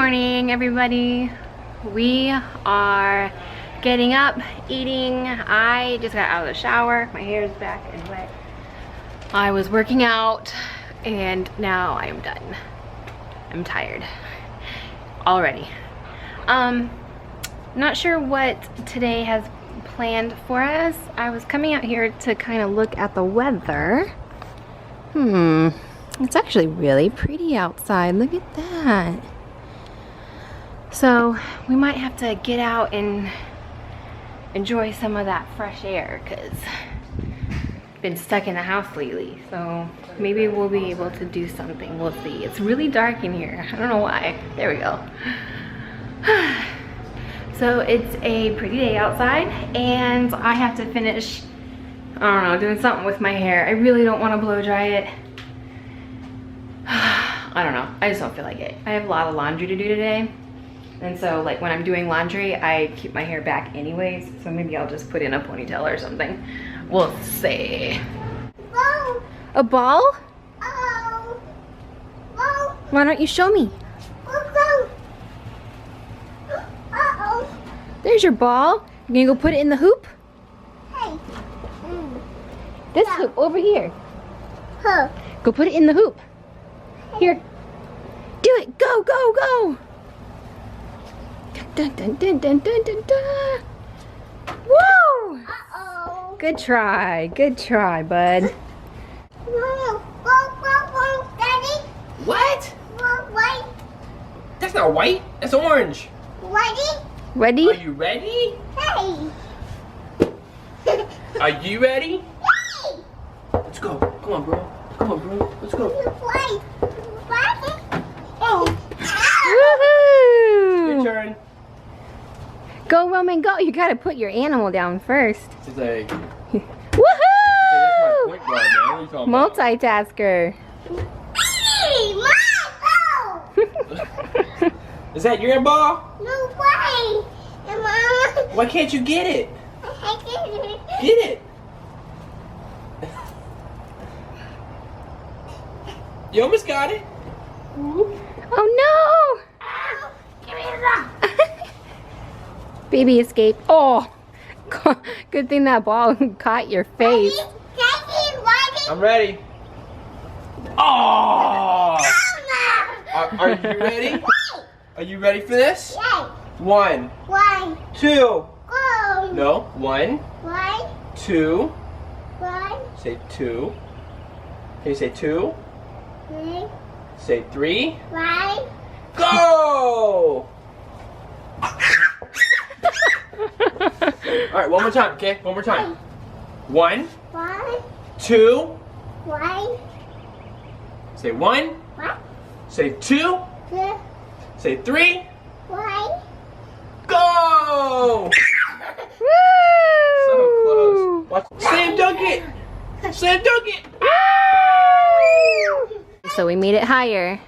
morning, everybody. We are getting up, eating. I just got out of the shower. My hair is back and wet. I was working out and now I am done. I'm tired already. Not sure what today has planned for us. I was coming out here to kind of look at the weather. It's actually really pretty outside. Look at that. So we might have to get out and enjoy some of that fresh air because I've been stuck in the house lately. So maybe we'll be able to do something. We'll see. It's really dark in here. I don't know why. There we go. So it's a pretty day outside and I have to finish, I don't know, doing something with my hair. I really don't want to blow dry it. I don't know, I just don't feel like it. I have a lot of laundry to do today. And so like when I'm doing laundry, I keep my hair back anyways. So maybe I'll just put in a ponytail or something. We'll see. Ball. A ball? Oh. Ball. Why don't you show me? Uh-oh. There's your ball. You gonna go put it in the hoop? Hey. This hoop over here. Huh. Go put it in the hoop. Here. Do it. Go, go, go. Dun, dun, dun, dun, dun, dun, dun. Woo! Uh-oh. Good try. Good try, bud. Whoa, whoa, Daddy. What? Whoa, white. That's not white. That's orange. Whitey. Ready? Are you ready? Hey. Are you ready? Hey. Let's go. Come on, bro. Come on, bro. Let's go. White. White. Oh. Woohoo! Your turn. Go, Roman, go. You gotta put your animal down first. She's like, that's Woohoo! my point guard, man. What are you talking about? Multitasker. Hey, Mom. Is that your ball? No way. And Mama. Why can't you get it? I get it. Get it. You almost got it. Oh Ow. Give me that. no! Baby escaped. Oh, good thing that ball caught your face. Daddy, Whitey. I'm ready. Oh! Mama. Are you ready? Are you ready for this? Yay. 1, 1, 2. go. No. 1, 1, 2. 1, Say 2. Can you say 2? 3, Say 3. 5. Go! Alright, one more time, okay? One more time. 1, 1, 2. 1, Say 1. 1, Say 2. 2, Say 3. 1. Go! So close. Watch. Slam dunk it! Slam dunk it! So we made it higher.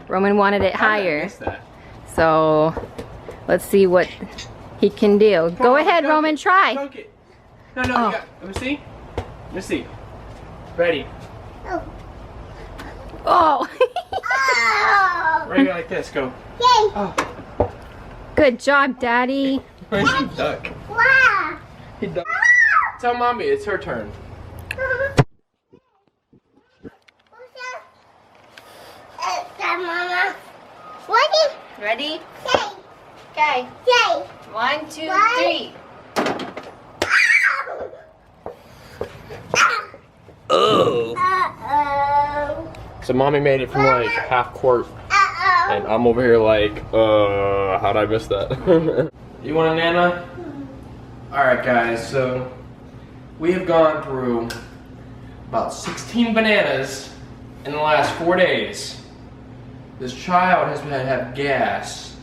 Roman wanted it higher. Missed that. So let's see what he can do. Come Go on, ahead, dunk Roman, it. try. Dunk it. No, no, Oh. you got, let me see. Let me see. Ready. Oh. Oh, Oh. Right here like this, go. Yay. Oh. good job, Daddy. Where'd he duck? Wow. He ducked. Tell Mommy it's her turn. Mama. Whitey. Ready? Yay. Okay. Yay. 1, 2, One. 3. Oh. Uh-oh. So Mommy made it from like half court, Uh-oh. and I'm over here like, how'd I miss that? You want a Nana? Alright guys, so we have gone through about 16 bananas in the last 4 days. This child has had to have gas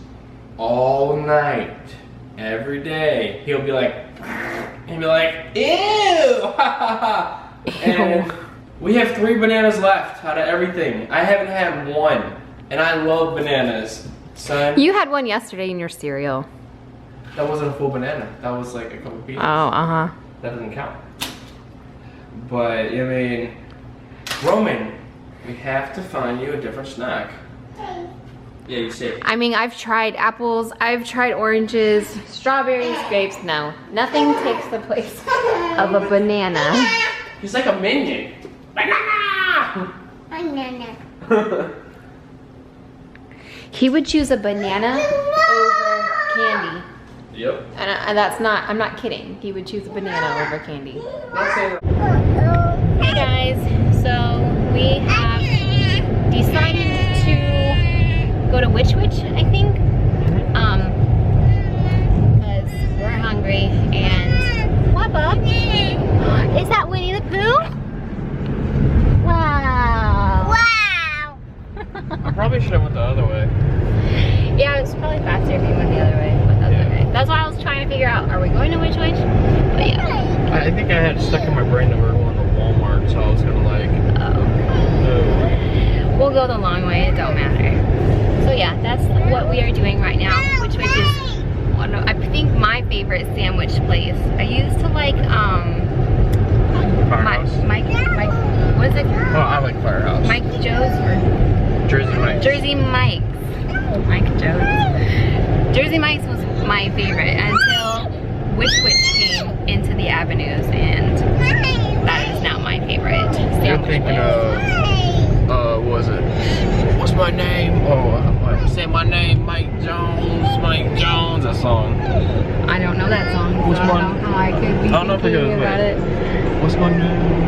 all night, every day. He'll be like, ew! And we have 3 bananas left out of everything. I haven't had one, and I love bananas, son. You had one yesterday in your cereal. That wasn't a full banana. That was like a couple pieces. Oh, uh-huh. That doesn't count. But, I mean, Roman, we have to find you a different snack. Yeah, you say. I mean, I've tried apples, I've tried oranges, strawberries, grapes, no. Nothing takes the place of a banana. He's like a minion. Banana! Banana. He would choose a banana over candy. Yep. And that's not, I'm not kidding. He would choose a banana over candy. Hey guys, so we have decided to go to Witch Witch, I think. Because we're hungry and what, Bob? Is that Winnie the Pooh? Wow. Wow. I probably should have went the other way. Yeah, it's probably faster if you went the other way, but that's okay. That's why I was trying to figure out, are we going to Witch Witch? But yeah. I think I had stuck in my brain that we were going to Walmart, so I was gonna like. We'll go the long way, it don't matter. So yeah, that's what we are doing right now, Witch Witch is one of, I think, my favorite sandwich place. I used to like Firehouse. Mike, what is it? Oh, I like Firehouse. Mike Joe's or Jersey Mike's. Jersey Mike's. Mike Joe's. Jersey Mike's was my favorite until Witch Witch came into the avenues, and that is now my favorite You're sandwich thinking place. what was it? What's my name? Oh, say my name, Mike Jones, Mike Jones, that song. I don't know that song. What's so I my- don't know how I could be I don't know if it thinking goes about right. it. What's my name?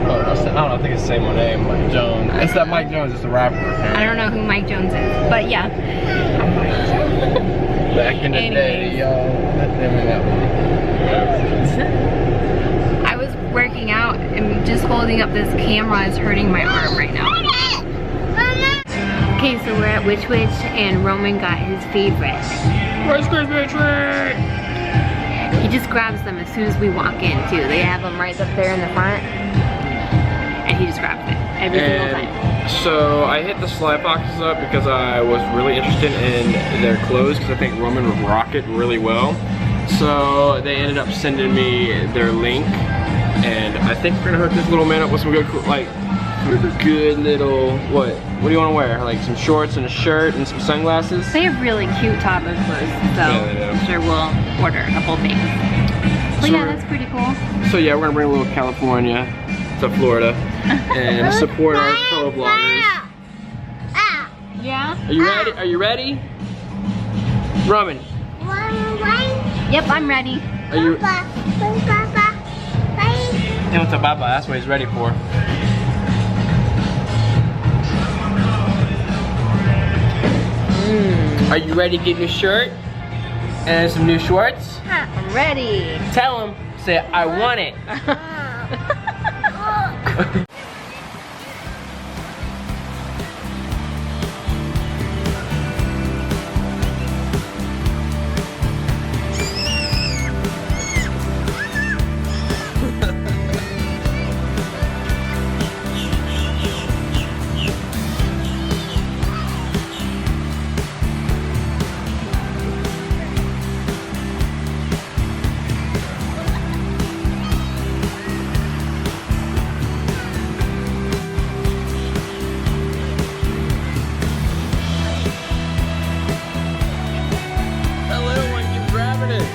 Oh, I don't know, I think it's Say My Name, Mike Jones. It's that Mike Jones, it's the rapper. I don't know who Mike Jones is, but yeah. Back in the day, y'all. I was working out and just holding up this camera is hurting my arm right now. Okay, so we're at Witch Witch and Roman got his favorite. Rice Krispie treat! He just grabs them as soon as we walk in too. They have them right up there in the front. And he just grabs it every single time. So I hit the slide boxes up because I was really interested in their clothes because I think Roman would rock it really well. So they ended up sending me their link, and I think we're gonna hook this little man up with some good, like, good little, what do you want to wear? Like some shorts and a shirt and some sunglasses? They have really cute toddler clothes, so Yeah, they do. I'm sure we'll order a couple things. But So yeah, we're- that's pretty cool. So yeah, we're gonna bring a little California to Florida and support our fellow vloggers. Yeah? Are you ready? Are you ready? Roman, Yep, I'm ready. are you? He wants a baba, that's what he's ready for. Are you ready to get your shirt and some new shorts? I'm ready. Tell him, say, I want it. That little one keeps grabbing it.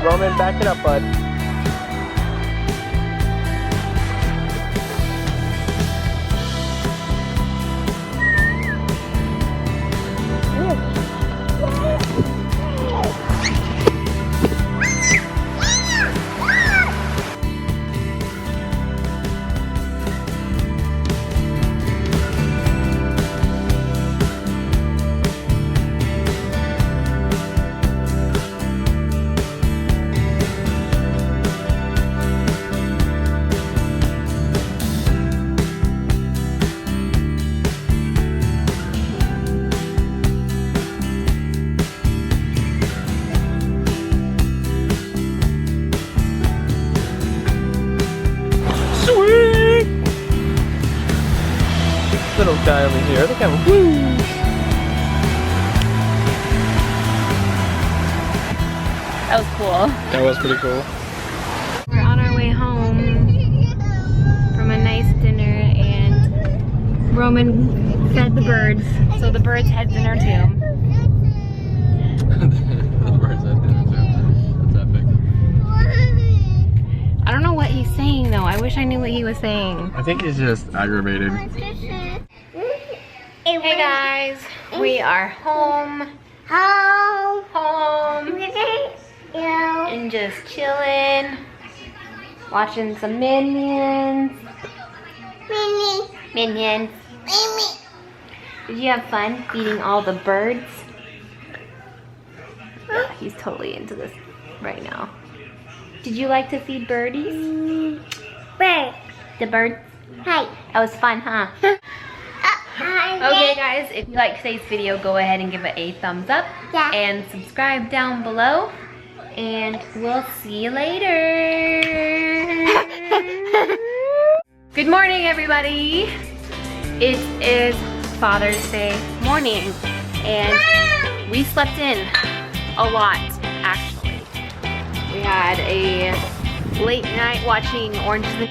Roman, back it up, bud. child in here. Look how woo! That was cool. That was pretty cool. We're on our way home from a nice dinner, and Roman fed the birds, so the birds had dinner too. The birds had dinner too. That's epic. I don't know what he's saying though. I wish I knew what he was saying. I think he's just aggravated. Hey guys, we are home. Home. And just chilling. Watching some Minions. Minions. Did you have fun feeding all the birds? Yeah, he's totally into this right now. Did you like to feed birdies? Bird. The birds? Hi. That was fun, huh? Okay guys, if you liked today's video, go ahead and give it a thumbs up. Yeah. And subscribe down below. And we'll see you later. Good morning, everybody. It is Father's Day morning. And we slept in a lot, actually. We had a late night watching Orange is the